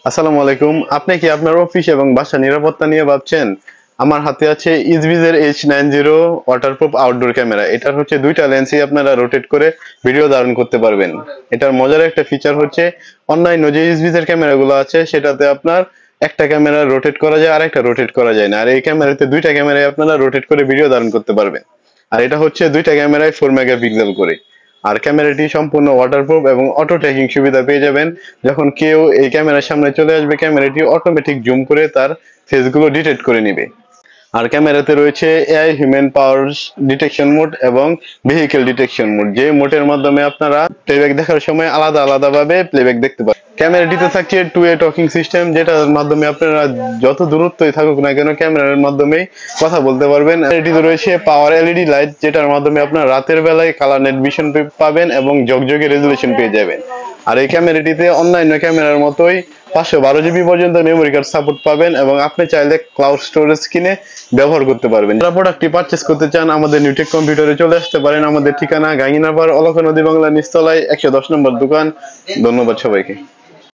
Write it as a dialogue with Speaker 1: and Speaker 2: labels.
Speaker 1: আসসালামু আলাইকুম। আপনি কি আপনার অফিস এবং বাসা নিরাপত্তা নিয়ে ভাবছেন? আমার হাতে আছে ইজভিজের H90 ওয়াটারপ্রুফ আউটডোর ক্যামেরা। এটার হচ্ছে দুইটা লেন্সই আপনারা রোটেট করে ভিডিও ধারণ করতে পারবেন। এটার মজার একটা ফিচার হচ্ছে অনলাইন যে ইজভিজের ক্যামেরাগুলো আছে সেটাতে আপনার একটা ক্যামেরা রোটেট করা যায় আর একটা রোটেট করা যায় না। আর এই ক্যামেরাতে দুইটা ক্যামেরায় আপনারা রোটেট করে ভিডিও ধারণ করতে পারবেন। আর এটা হচ্ছে দুইটা ক্যামেরায় 4 মেগাপিক্সেল করে। আর ক্যামেরাটি সম্পূর্ণ ওয়াটারপ্রুফ এবং অটো ট্র্যাকিং সুবিধা পেয়ে যাবেন। যখন কেউ এই ক্যামেরার সামনে চলে আসবে ক্যামেরাটি অটোমেটিক জুম করে তার ফেসগুলো ডিটেক্ট করে নেবে। আর ক্যামেরাতে রয়েছে এআই হিউম্যান পাওয়ার ডিটেকশন মোড এবং ভেহিকেল ডিটেকশন মোড, যে মোডের মাধ্যমে আপনারা প্লেব্যাক দেখার সময় আলাদা আলাদা ভাবে প্লেব্যাক দেখতে পাবেন। ক্যামেরাটিতে থাকছে 2 ওয়ে টকিং সিস্টেম, যেটার মাধ্যমে আপনারা যত দূরত্বই থাকুক না কেন ক্যামেরার মাধ্যমেই কথা বলতে পারবেন। এটিতে রয়েছে পাওয়ার এলইডি লাইট, যেটার মাধ্যমে আপনারা রাতের বেলায় কালার নেট ভিশন পাবেন এবং ঝকঝকে রেজুলেশন পেয়ে যাবেন। আর এই ক্যামেরাটিতে অন্যান্য ক্যামেরার মতোই 512 জিবি পর্যন্ত মেমোরি কার্ড সাপোর্ট পাবেন এবং আপনি চাইলে ক্লাউড স্টোরেজ কিনে ব্যবহার করতে পারবেন। যারা প্রোডাক্টটি পারচেজ করতে চান আমাদের নিউটেক কম্পিউটারে চলে আসতে পারেন। আমাদের ঠিকানা গাঙ্গিনাপাড় অলকা নদী বাংলা নিচতলায় 110 নম্বর দোকান। ধন্যবাদ সবাইকে।